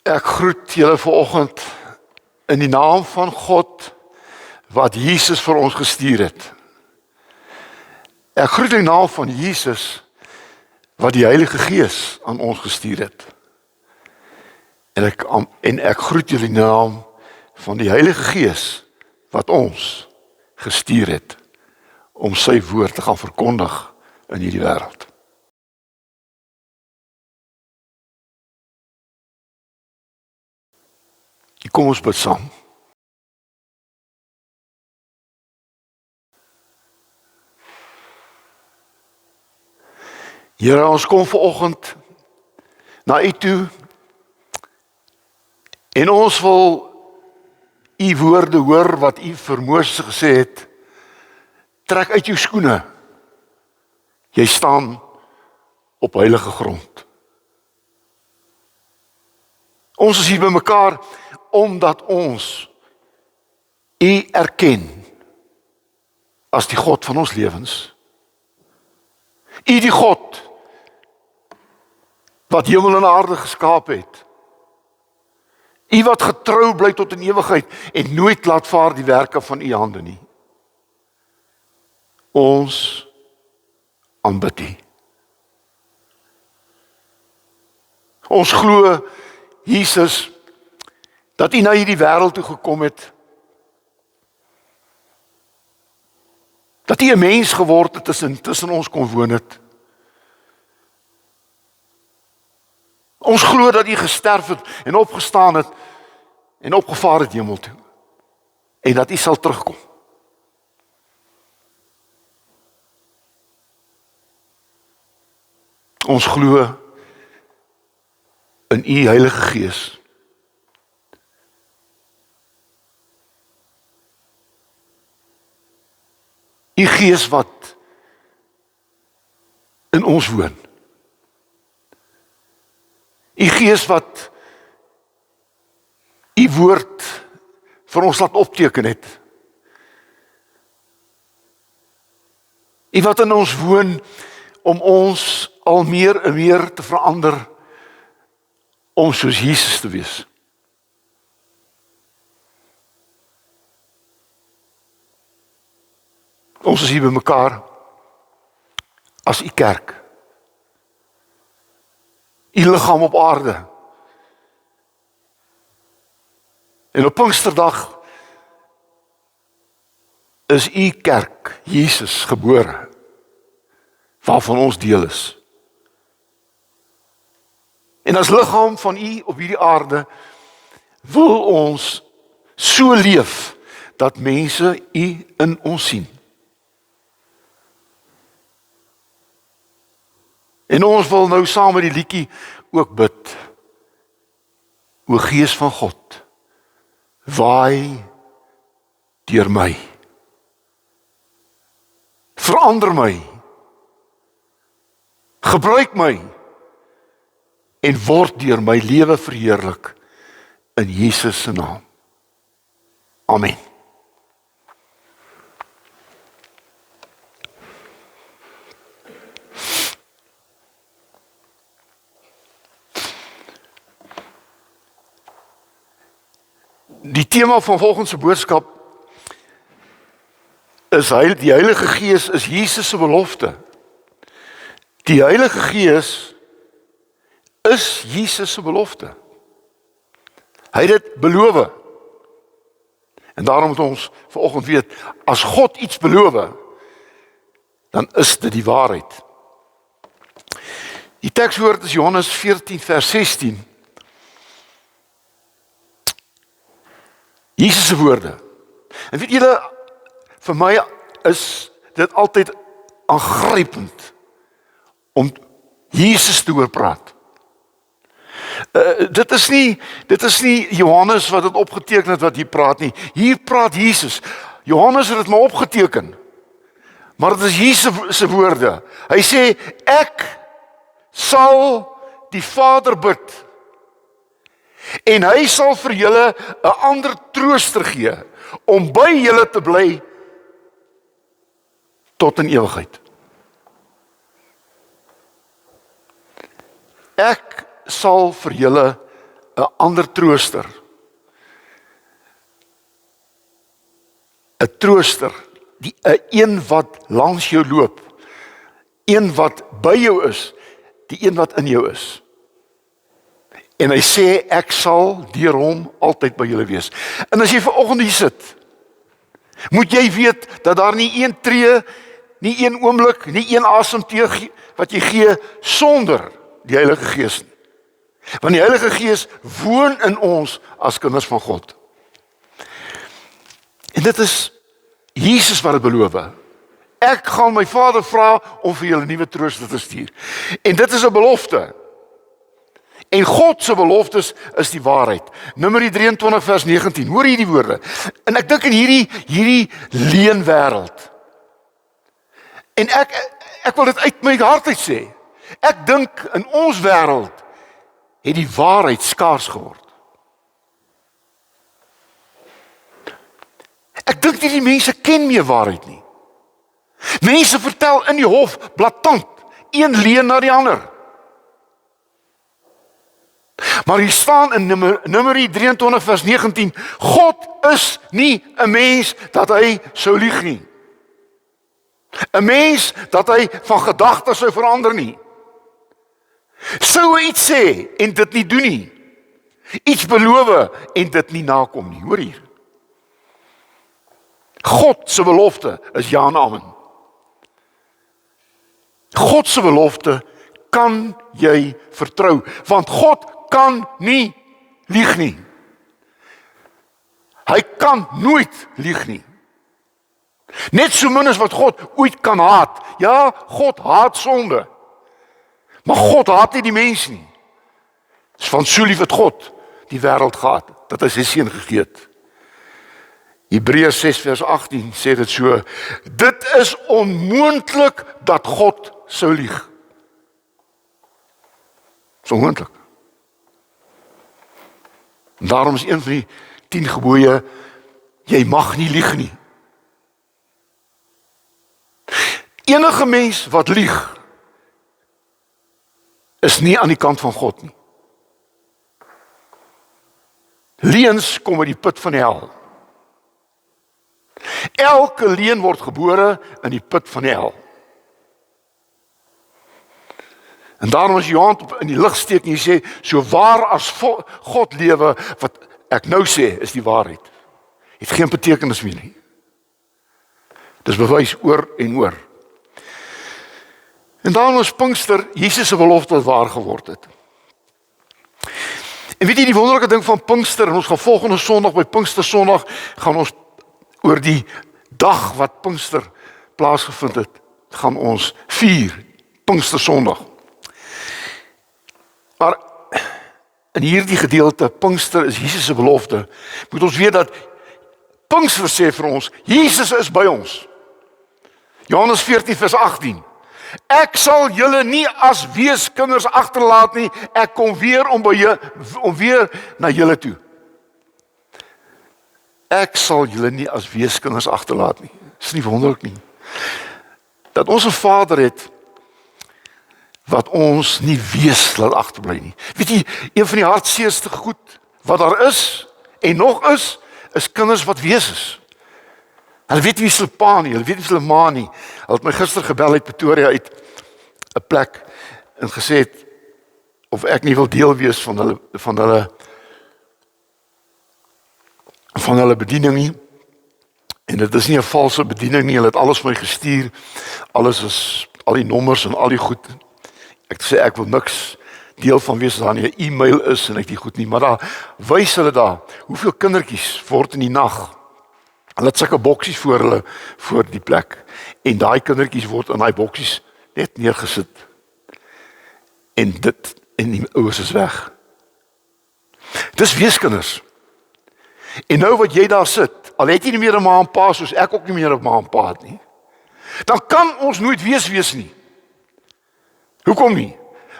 Ek groet julle vanoggend in die naam van God wat Jesus vir ons gestuur het. Ek groet in die naam van Jesus wat die Heilige Gees aan ons gestuur het. En ek groet julle in die naam van die Heilige Gees wat ons gestuur het om sy woord te gaan verkondig in hierdie wêreld. Kom ons bid saam. Here, ons kom vanoggend na U toe en ons wil U woorde hoor wat U vir Moses gesê het. Trek uit jou skoene. Jy staan op heilige grond. Ons is hier by mekaar omdat ons U erken as die God van ons lewens. U die God wat hemel en aarde geskaap het. U wat getrou bly tot in ewigheid en nooit laat vaar die werke van U hande nie. Ons aanbid U. Ons glo Jesus dat U na hierdie wêreld toe gekom het. Dat U 'n mens geword het tussen ons kon woon het. Ons glo dat U gesterf het en opgestaan het en opgevaar het hemel toe. En dat U sal terugkom. Ons glo in U Heilige Gees. U Gees wat in ons woon. U Gees wat U woord vir ons laat opteken het. U wat in ons woon om ons al meer en meer te verander om soos Jesus te wees. Ons is hier by mekaar as U kerk. U liggaam op aarde. En op Pinksterdag is U kerk, Jesus, gebore, waarvan ons deel is. En as liggaam van U op hierdie aarde wil ons so leef dat mense U in ons sien. En ons wil nou saam met die liedjie ook bid. O Gees van God, waai deur my. Verander my. Gebruik my en word deur my lewe verheerlik in Jesus se naam. Amen. Die tema van volgende se boodskap is die Heilige Gees is Jesus se belofte. Die Heilige Gees is Jesus se belofte. Hy het dit beloof. En daarom moet ons vanoggend weet, as God iets beloof, dan is dit die waarheid. Die tekswoord is Johannes 14 vers 16. Jesus se woorde. En weet julle, vir my is dit altyd aangrypend om Jesus te hoor praat. Dit is nie Johannes wat dit opgeteken het wat hier praat nie. Hier praat Jesus. Johannes het dit maar opgeteken. Maar dit is Jesus se woorde. Hy sê, ek sal die Vader bid. En hy sal vir julle 'n ander trooster gee om by julle te bly tot in ewigheid. Ek sal vir julle 'n ander trooster. 'n Trooster, 'n een wat langs jou loop, een wat by jou is, die een wat in jou is. En hy sê, ek sal deur hom altyd by julle wees. En as jy vanoggend hier sit, moet jy weet dat daar nie een tree, nie een oomblik, nie een asemteug wat jy gee sonder die Heilige Gees nie. Want die Heilige Gees woon in ons as kinders van God. En dit is Jesus wat dit beloof. Ek gaan my Vader vra om vir julle nuwe trooster te stuur. En dit is 'n belofte. En God se beloftes is die waarheid. Numeri 23 vers 19. Hoor hierdie woorde. En ek dink in hierdie leenwêreld. En ek wil dit uit my hart uit sê. Ek dink in ons wêreld het die waarheid skaars geword. Ek dink nie die mense ken meer waarheid nie. Mense vertel in die hof blaatant, een leuen na die ander. Maar hier staan in Numeri 23 vers 19, God is nie 'n mens dat hy sou lieg nie. 'n Mens dat hy van gedagtes sou verander nie. Sou hy iets sê en dit nie doen nie. Iets beloof en dit nie nakom nie. Hoor hier. God se belofte is ja en amen. God se belofte kan jy vertrou, want God kan nie lieg nie. Hy kan nooit lieg nie. Net so min as wat God ooit kan haat. Ja, God haat sonde. Maar God haat nie die mens nie. Dis van so lief het God die wêreld gehad, dat hy sy seun gegee het. Hebreërs 6 vers 18 sê dit so, dit is onmoontlik dat God sou lieg. Dis onmoontlik. En daarom is een van die 10 gebooie, jy mag nie lieg nie. Enige mens wat lieg, is nie aan die kant van God nie. Leuns kom uit die put van die hel. Elke leuen word gebore in die put van die hel. En daarom as jy jou hand in die lug steek en jy sê, so waar as God lewe, wat ek nou sê, is die waarheid. Het geen betekenis meer nie. Dis bewys oor en oor. En daarom is Pinkster, Jesus se belofte wat waar geword het. En weet jy die wonderlike ding van Pinkster, en ons gaan volgende Sondag by Pinkster Sondag, gaan ons oor die dag wat Pinkster plaasgevind het, gaan ons vier Pinkster Sondag. Maar in hierdie gedeelte, Pinkster is Jesus se belofte, moet ons weet dat Pinkster sê vir ons, Jesus is by ons. Johannes 14 vers 18. Ek sal julle nie as weeskinders agterlaat nie, ek kom weer om weer na julle toe. Ek sal julle nie as weeskinders agterlaat nie. Dis nie wonderlik nie. Dat ons 'n Vader het wat ons nie wees laat agterbly nie. Weet jy, een van die hartseerste goed wat daar is en nog is kinders wat wees is. Hulle weet nie wie hulle pa nie, hulle weet nie wie hulle ma nie. Hulle het my gister gebel uit Pretoria uit 'n plek en gesê het of ek nie wil deel wees van hulle bediening nie. En dit is nie 'n valse bediening nie, hulle het alles vir my gestuur. Alles is, al die nommers en al die goed. Ek sê ek wil niks deel van wees as daar nie 'n e-mail is en ek die goed nie, maar daar wys hulle daar hoeveel kindertjies word in die nag. Hulle het sulke boksies voor hulle voor die plek en daai kindertjies word in daai boksies net neergesit. En die ouers is weg. Dis weeskinders. En nou wat jy daar sit, al het jy nie meer 'n ma en pa soos ek ook nie meer 'n ma en pa het nie, dan kan ons nooit wees nie. Hoekom nie?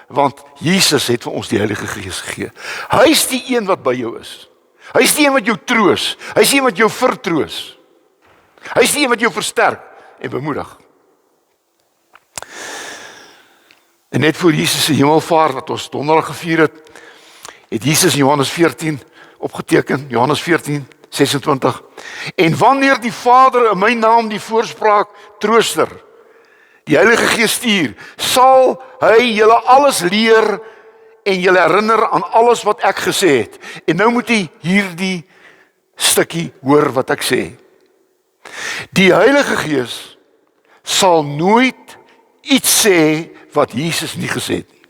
Want Jesus het vir ons die Heilige Gees gegee. Hy is die een wat by jou is. Hy is die een wat jou troos. Hy is die een wat jou vertroos. Hy is die een wat jou versterk en bemoedig. En net voor Jesus se hemelvaart wat ons donderdag gevier het het Jesus in Johannes 14 opgeteken, Johannes 14:26. En wanneer die Vader in my naam die voorspraak trooster, die Heilige Gees stuur, sal hy julle alles leer en julle herinner aan alles wat ek gesê het. En nou moet jy hierdie stukkie hoor wat ek sê. Die Heilige Gees sal nooit iets sê wat Jesus nie gesê het nie.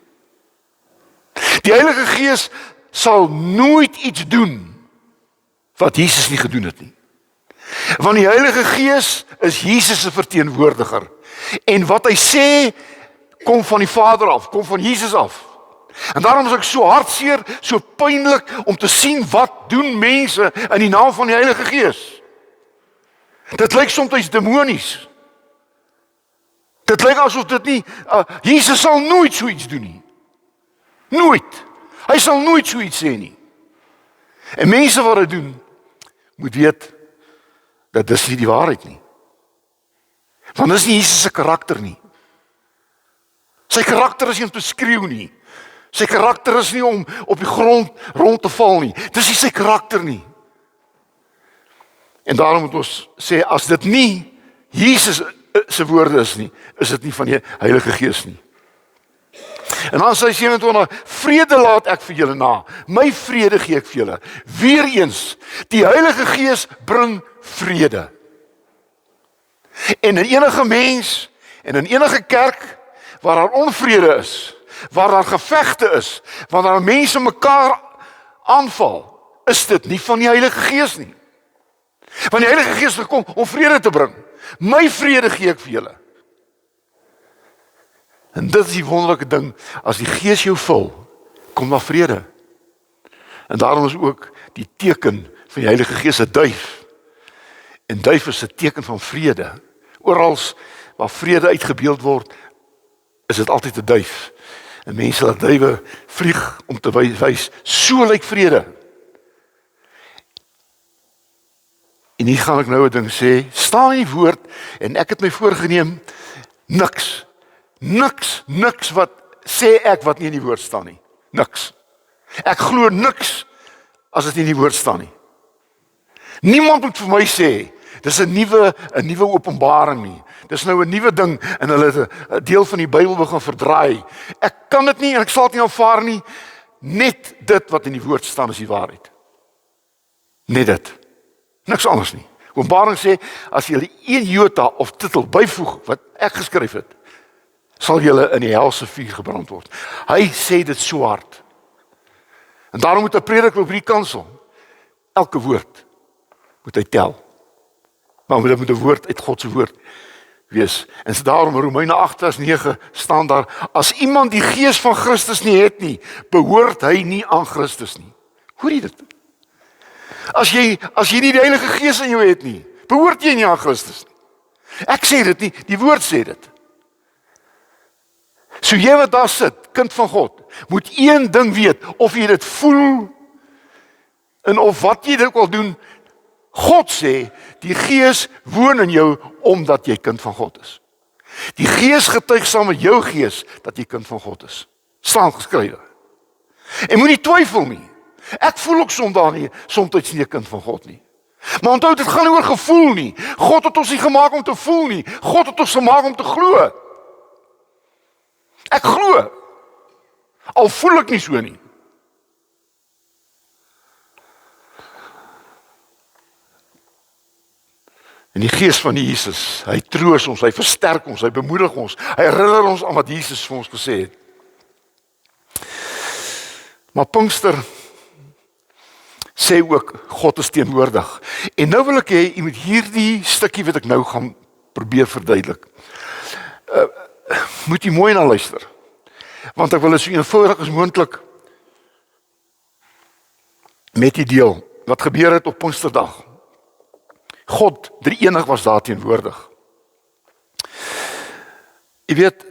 Die Heilige Gees sal nooit iets doen wat Jesus nie gedoen het nie. Want die Heilige Gees is Jesus se verteenwoordiger. En wat hy sê, kom van die Vader af, kom van Jesus af. En daarom is ek so hartseer, so pynlik om te sien wat doen mense in die naam van die Heilige Gees. Dit lyk soms demonies. Dit lyk asof dit nie, Jesus sal nooit so iets doen nie. Nooit. Hy sal nooit so iets sê nie. En mense wat dit doen, moet weet, dat dis nie die waarheid nie. Want dis nie Jesus se karakter nie. Sy karakter is nie om te skreeu nie. Sy karakter is nie om op die grond rond te val nie. Dis nie sy karakter nie. En daarom moet ons sê, as dit nie Jesus se woorde is nie, is dit nie van die Heilige Gees nie. En dan sê 27, vrede laat ek vir julle na, my vrede gee ek vir julle. Weereens, die Heilige Gees bring vrede. En in enige mens, en in enige kerk, waar daar onvrede is, waar daar gevegte is, waar daar mense mekaar aanval, is dit nie van die Heilige Gees nie. Want die Heilige Gees het gekom om vrede te bring. My vrede gee ek vir julle. En dit is die wonderlike ding, as die Gees jou vul, kom daar vrede. En daarom is ook die teken van die Heilige Gees 'n duif. En duif is 'n teken van vrede. Orals waar vrede uitgebeeld word, is dit altyd 'n duif. En mense laat duwe vlieg om te wys, so lyk vrede. En hier gaan ek nou 'n ding sê, staan in die woord, en ek het my voorgenem, niks wat sê ek wat nie in die woord staan nie. Niks. Ek glo niks as dit nie in die woord staan nie. Niemand moet vir my sê, dis 'n nuwe openbaring nie. Dis nou 'n nuwe ding en hulle het 'n deel van die Bybel begin verdraai. Ek kan dit nie en ek sal dit nie aanvaar nie. Net dit wat in die woord staan is die waarheid. Net dit. Niks anders nie. Openbaring sê, as jy 1 jota of titel byvoeg wat ek geskryf het, sal julle in die helse vuur gebrand word. Hy sê dit so hard. En daarom moet 'n prediker op hierdie kansel elke woord moet hy tel. Maar dit moet 'n woord uit God se woord wees. En daarom in Romeine 8:9 staan daar, as iemand die Gees van Christus nie het nie, behoort hy nie aan Christus nie. Hoor jy dit? As jy nie die Heilige Gees in jou het nie, behoort jy nie aan Christus nie. Ek sê dit nie, die woord sê dit. So jy wat daar sit, kind van God, moet een ding weet, of jy dit voel, en of wat jy dit wil doen, God sê, die Gees woon in jou, omdat jy kind van God is. Die Gees getuig saam met jou gees, dat jy kind van God is. Staan geskrywe. En moenie twyfel nie. Ek voel ook soms nie 'n kind van God nie. Maar onthou, dit gaan nie oor gevoel nie. God het ons nie gemaak om te voel nie. God het ons gemaak om te glo. Ek glo. Al voel ek nie so nie. En die Gees van Jesus, hy troos ons, hy versterk ons, hy bemoedig ons, hy herinner ons aan wat Jesus vir ons gesê het. Maar Pinkster sê ook, God is teenwoordig. En nou wil ek hê, jy moet hierdie stukkie wat ek nou gaan probeer verduidelik. Moet jy mooi na luister. Want ek wil dit so eenvoudig as moontlik met die deel, wat gebeur het op Pinksterdag. God, drie-enig was daar teenwoordig. Jy weet,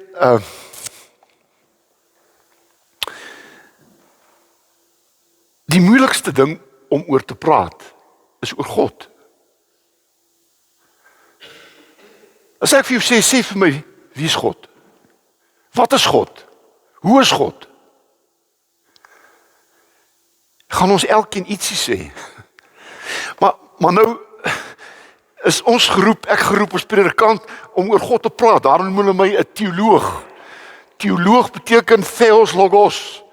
die moeilikste ding om oor te praat, is oor God. As ek vir jou sê vir my, wie is God? Wat is God? Hoe is God? gaan ons elkeen ietsie sê. Maar nou is ons geroep, ek geroep as predikant, om oor God te praat. Daarom noem hulle my 'n teoloog. Teoloog beteken theos logos.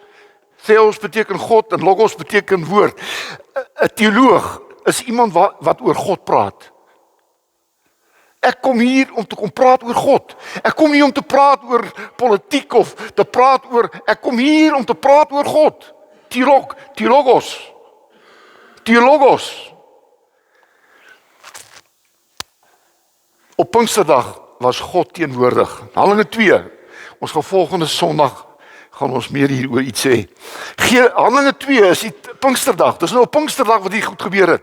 Theos beteken God en logos beteken woord. 'n Teoloog is iemand wat oor God praat. Ek kom hier om te kom praat oor God. Ek kom nie om te praat oor politiek of te praat oor, ek kom hier om te praat oor God. Theologos. Op Pinksterdag was God teenwoordig. Handelinge 2. Ons gaan volgende Sondag gaan ons meer hieroor iets sê. Handelinge 2 is die Pinksterdag. Dis nou op Pinksterdag wat hier goed gebeur het.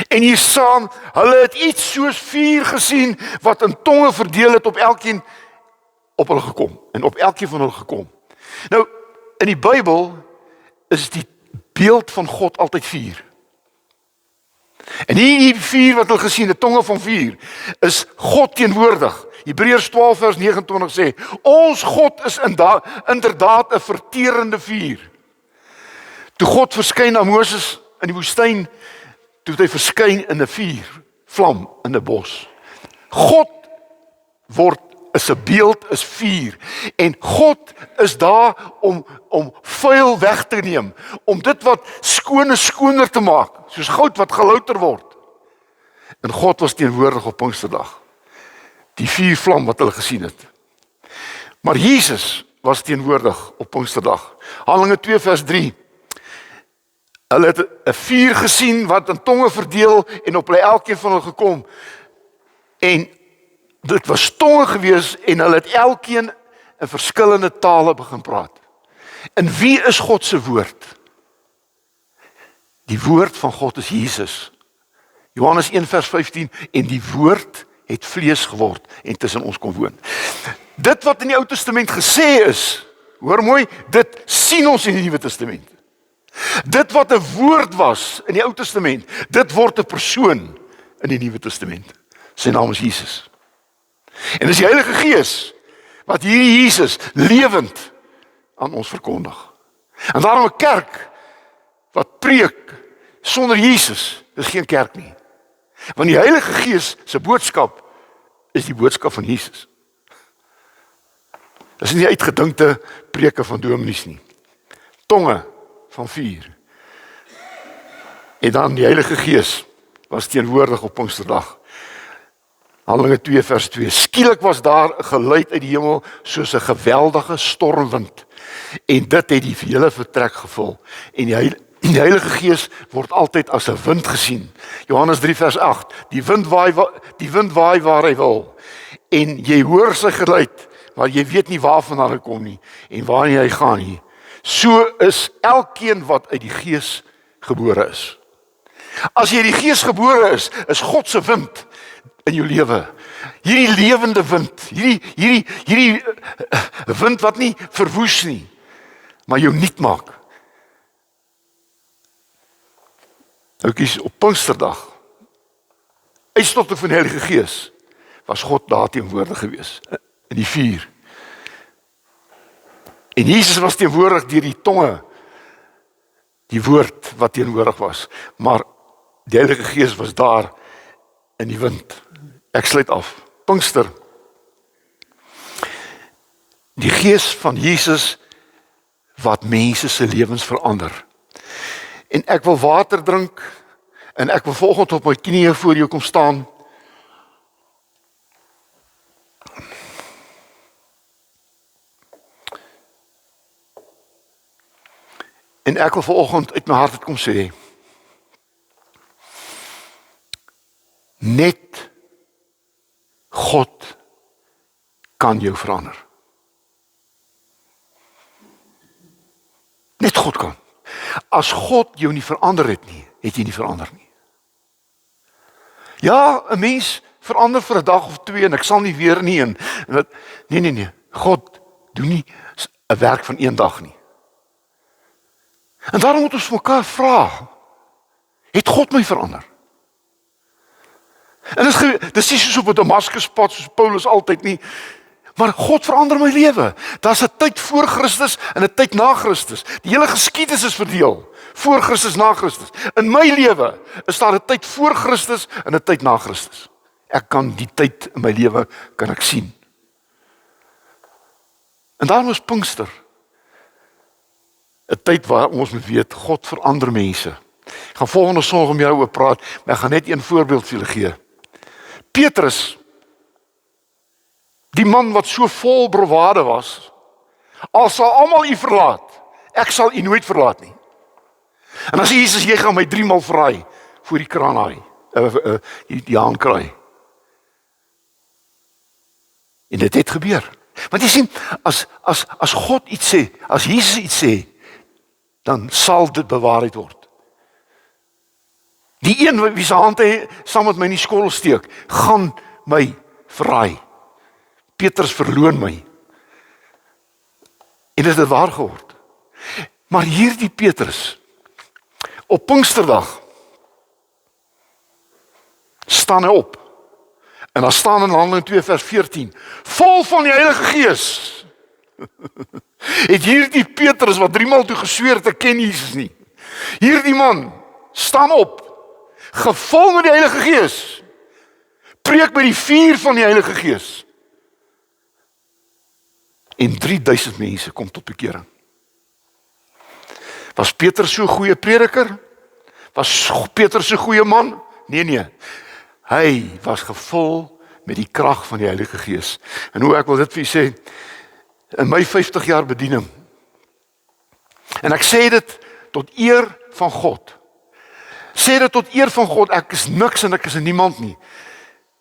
En hier staan, hulle het iets soos vuur gesien wat in tonge verdeel het op elkeen op hulle gekom en op elkeen van hulle gekom. Nou in die Bybel is die beeld van God altyd vuur. En hier vuur wat hulle gesien het, tonge van vuur, is God teenwoordig. Hebreërs 12 vers 29 sê, ons God is inderdaad 'n verterende vuur. Toe God verskyn aan Moses in die woestyn, toe het hy verskyn in 'n vuurvlam in 'n bos. God is 'n beeld, is vuur. En God is daar om vuil weg te neem, om dit wat skoner te maak, soos goud wat gelouter word. En God was teenwoordig op Pinksterdag. Die vuurvlam wat hulle gesien het. Maar Jesus was teenwoordig op Pinksterdag. Handelinge 2 vers 3. Hulle het 'n vuur gesien wat in tonge verdeel en op hulle elkeen van hulle gekom. En dit was tonge gewees en hulle het elkeen in verskillende tale begin praat. En wie is God se woord? Die woord van God is Jesus. Johannes 1 vers 15, en die woord het vlees geword en tussen ons kom woon. Dit wat in die Ou Testament gesê is, hoor mooi, dit sien ons in die Nuwe Testament. Dit wat 'n woord was in die Ou Testament, dit word 'n persoon in die Nuwe Testament. Sy naam is Jesus. En dis die Heilige Gees wat hierdie Jesus lewend aan ons verkondig. En daarom 'n kerk wat preek sonder Jesus is geen kerk nie. Want die Heilige Gees se boodskap is die boodskap van Jesus. Dis nie uitgedinkte preke van dominees nie. Tonge van vuur. En dan die Heilige Gees was teenwoordig op Pinksterdag. Handelinge 2 vers 2. Skielik was daar 'n geluid uit die hemel soos 'n geweldige stormwind. En dit het die hele vertrek gevul. En die Heilige Gees word altyd as 'n wind gesien. Johannes 3 vers 8. Die wind waai waar hy wil. En jy hoor sy geluid, maar jy weet nie waarvandaan hy kom nie en waarheen hy gaan nie. So is elkeen wat uit die Gees gebore is. As jy die Gees gebore is God se wind in jou lewe. Hierdie lewende wind, hierdie wind wat nie verwoes nie, maar jou nuut maak. Oukies, op Pinksterdag, uitstorting van die Heilige Gees, was God daar teenwoordig gewees, in die vuur. En Jesus was teenwoordig deur die tonge, die woord wat teenwoordig was, maar die Heilige Gees was daar in die wind. Ek sluit af. Pinkster. Die Gees van Jesus wat mense se lewens verander. En ek wil water drink en ek wil volgende op my knieë voor jou kom staan. En ek wil vanoggend uit my hart het kom sê, net God kan jou verander. Net God kan. As God jou nie verander het nie, het jy nie verander nie. Ja, 'n mens verander vir 'n dag of twee en ek sal nie weer nie en nee. God doen nie 'n werk van een dag nie. En daarom moet ons mekaar vra, het God my verander? En dis nie soos op 'n Damaskuspad soos Paulus altyd nie, Maar God verander my lewe. Daar's 'n tyd voor Christus en 'n tyd na Christus. Die hele geskiedenis is verdeel. Voor Christus, na Christus. In my lewe is daar 'n tyd voor Christus en 'n tyd na Christus. Ek kan die tyd in my lewe kan ek sien. En daarom is Pinkster 'n tyd waar ons moet weet, God verander mense. Ek gaan volgende Sondag met jou oor praat, maar ek gaan net een voorbeeld vir julle gee. Petrus, die man wat so vol bravade was, al sal almal u verlaat, ek sal u nooit verlaat nie. En as Jesus, jy gaan my 3 maal verraai voor die kraanhaai, die haankraai. En dit het gebeur. Want jy sien, as God iets sê, as Jesus iets sê, dan sal dit bewaarheid word. Die een wie se hand hy saam met my in die skool steek, gaan my verraai. Petrus verloon my. En dit het waar geword. Maar hierdie Petrus, op Pinksterdag, staan hy op. En daar staan in Handelinge 2 vers 14, vol van die Heilige Gees. Het hierdie Petrus wat 3 maal toe gesweer het, ek ken Jesus nie. Hierdie man staan op, gevul met die Heilige Gees, preek by die vuur van die Heilige Gees. En 3000 mense kom tot bekering. Was Petrus so 'n goeie prediker? Was Petrus 'n goeie man? Nee. Hy was gevul met die krag van die Heilige Gees. En hoe ek wil dit vir u sê, in my 50 jaar bediening, en ek sê dit tot eer van God, ek is niks en ek is niemand nie.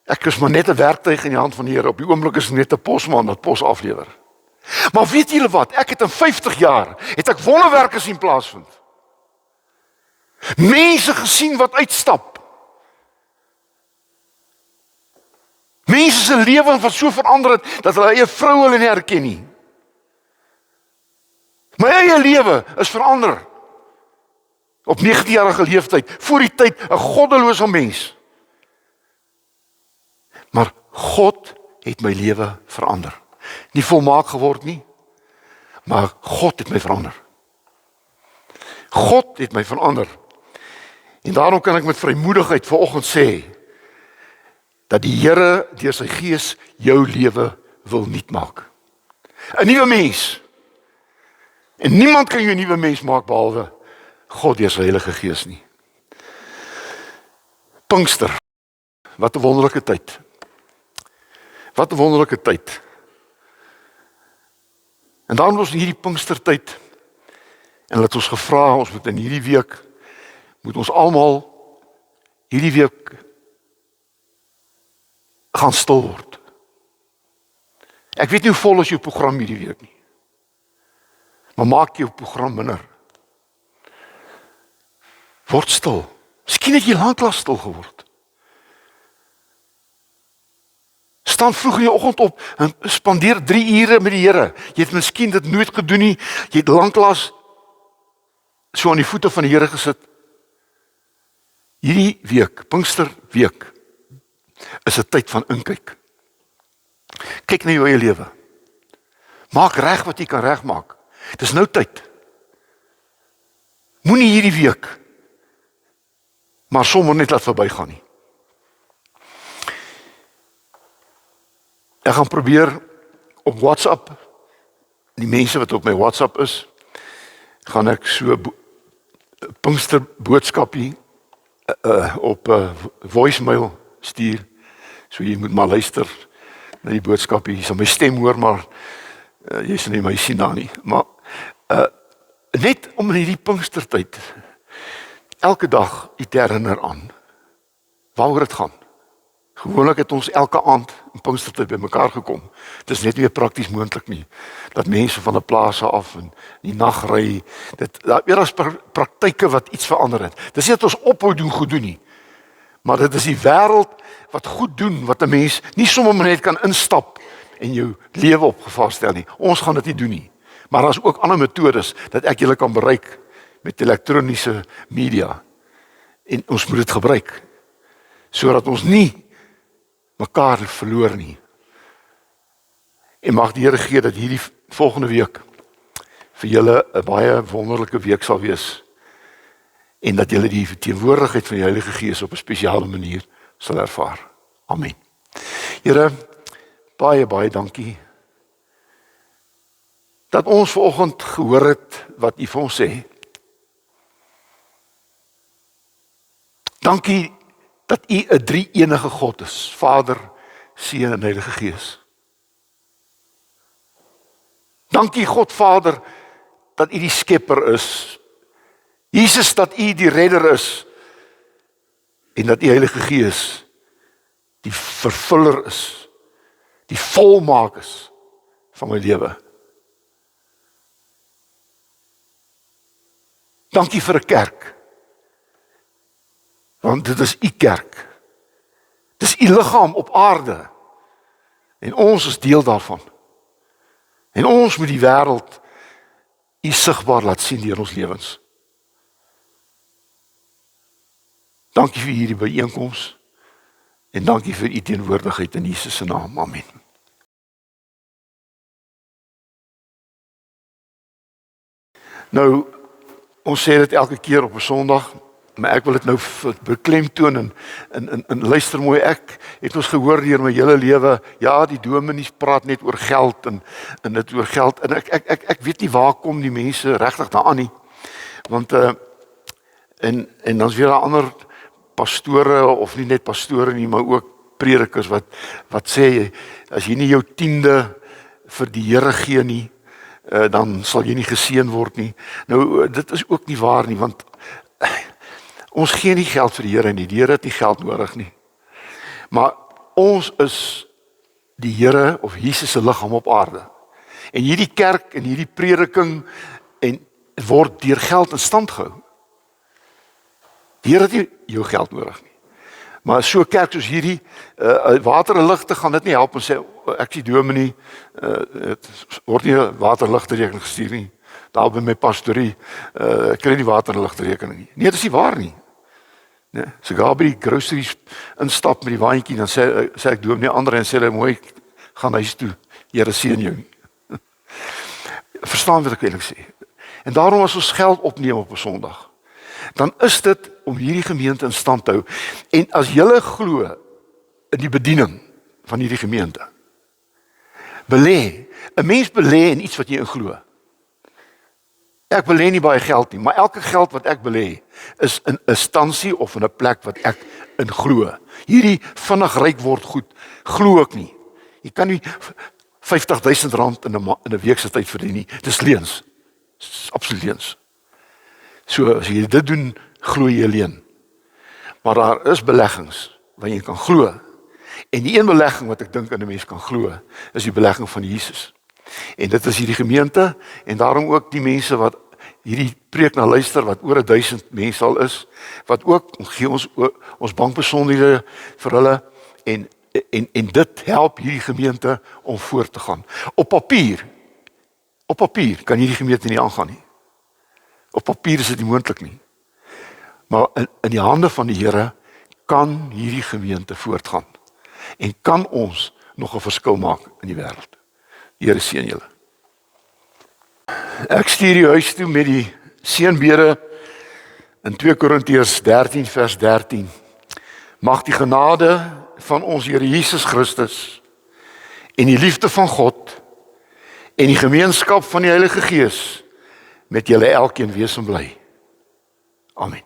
Ek is maar net 'n werktuig in die hand van die Here. Op die oomblik is ek net 'n posman wat pos aflewer. Maar weet julle wat? Ek het in 50 jaar, het ek wonderwerke sien plaasvind. Mense gesien wat uitstap. Mense se lewens wat so verander het, dat hulle eie vrou hulle nie herken nie. My eie lewe is verander. Op 19-jarige leeftyd, voor die tyd 'n goddelose mens. Maar God het my lewe verander. Nie volmaak geword nie, maar God het my verander. God het my verander. En daarom kan ek met vrymoedigheid vanoggend sê, dat die Here deur sy Gees jou lewe wil nuut maak. 'n Nuwe mens. En niemand kan jou 'n nuwe mens maak behalwe God deur sy Heilige Gees nie. Pinkster. Wat 'n wonderlike tyd. Wat 'n wonderlike tyd. En dan was hierdie Pinkstertyd, en het ons gevra, ons moet in hierdie week, moet ons almal hierdie week gaan stil word. Ek weet nie hoe vol is jou program hierdie week nie, maar maak jou program minder. Word stil. Miskien het jy lanklaas stil geword. Staan vroeg in die oggend op en spandeer 3 ure met die Here. Jy het miskien dit nooit gedoen nie. Jy het lanklaas so aan die voete van die Here gesit. Hierdie week, Pinksterweek, is 'n tyd van inkyk. Kyk na jou eie lewe. Maak reg wat jy kan regmaak. Dis nou tyd. Moenie hierdie week maar sommer net laat verbygaan nie. Ek gaan probeer op WhatsApp, die mense wat op my WhatsApp is, gaan ek so Pinkster boodskapie op voicemail stuur. So jy moet maar luister na die boodskapie. Jy sal my stem hoor, maar jy sal nie my sien daar nie. Maar net om in hierdie Pinkstertyd elke dag iets te herinner aan waaroor dit gaan. Gewoonlik het ons elke aand in Pinkstertyd bymekaar gekom. Dit is net nie prakties moontlik nie. Dat mense van 'n plaas af en die nag ry, daar is praktyke wat iets verander het. Dis nie dat ons ophou doen goed doen nie. Maar dit is die wêreld wat goed doen, wat 'n mens nie sommer net kan instap en jou lewe opgevaar stel nie. Ons gaan dit nie doen nie. Maar daar is ook ander metodes dat ek julle kan bereik met elektroniese media. En ons moet dit gebruik sodat ons nie mekaar verloor nie. En mag die Here gee dat hierdie volgende week vir julle 'n baie wonderlike week sal wees. En dat julle die teenwoordigheid van die Heilige Gees op 'n spesiale manier sal ervaar. Amen. Here, baie, baie dankie dat ons vanoggend gehoor het wat U vir ons sê. Dankie dat U 'n drie-enige God is, Vader, Seun en Heilige Gees. Dankie God Vader dat U die Skepper is. Jesus, dat U die Redder is en dat U Heilige Gees die vervuller is, die volmaak is van my lewe. Dankie vir 'n kerk, want dit is U kerk. Dis U liggaam op aarde en ons is deel daarvan. En ons moet die wêreld U sigbaar laat sien deur ons lewens. Dankie vir hierdie byeenkoms en dankie vir U teenwoordigheid in Jesus se naam. Amen. Nou, ons sê dit elke keer op 'n Sondag, maar ek wil dit nou beklemtoon en luister mooi, ek het ons gehoor deur my hele lewe, ja, die dominees praat net oor geld en dit oor geld en ek weet nie waar kom die mense regtig daaraan nie. Want en dan's weer 'n ander pastore of nie net pastore nie, maar ook predikers wat sê as jy nie jou 10de vir die Here gee nie, dan sal jy nie geseën word nie. Nou dit is ook nie waar nie, want ons gee nie geld vir die Here nie. Die Here het nie geld nodig nie. Maar ons is die Here of Jesus se liggaam op aarde. En hierdie kerk en hierdie prediking en word deur geld in stand gehou. Die Here het nie jou geld nodig nie. Maar so 'n kerk soos hierdie, water en ligte gaan dit nie help en sê ek sien dominee, het word nie 'n water en ligte rekening gestuur nie. Daar by my pastorie, ek kry nie water en ligte rekening nie. Nee, dit is nie waar nie. Nee, so gaan by die groceries instap met die waantjie, dan sê ek dominee ander en sê hulle mooi gaan huis toe. Here seën jou. Verstaan wat ek eintlik sê? En daarom as ons geld opneem op 'n Sondag, dan is dit om hierdie gemeente in stand te hou. En as julle glo in die bediening van hierdie gemeente, belê, 'n mens belê in iets wat jy in glo. Ek belê nie baie geld nie, maar elke geld wat ek belê is in 'n instansie of in 'n plek wat ek in glo. Hierdie vinnig ryk word goed, glo ek nie. Jy kan nie R50,000 in 'n week se tyd verdien nie. Dis leuns. Dis absoluut leuns. So as jy dit doen, glo jy alleen. Maar daar is beleggings wat jy kan glo. En die een belegging wat ek dink aan 'n mens kan glo, is die belegging van Jesus. En dit is hierdie gemeente en daarom ook die mense wat hierdie preek na luister wat oor 1000 mense al is, wat ook gee ons bankbesonderhede vir hulle en dit help hierdie gemeente om voort te gaan. Op papier kan hierdie gemeente nie aangaan nie. Op papier is dit nie moontlik nie. Maar in die hande van die Here kan hierdie gemeente voortgaan en kan ons nog 'n verskil maak in die wêreld. Die Here seën julle. Ek stuur jou huis toe met die seënbede in 2 Korintiërs 13 vers 13. Mag die genade van ons Here Jesus Christus en die liefde van God en die gemeenskap van die Heilige Gees met julle elkeen wees en bly. Amen.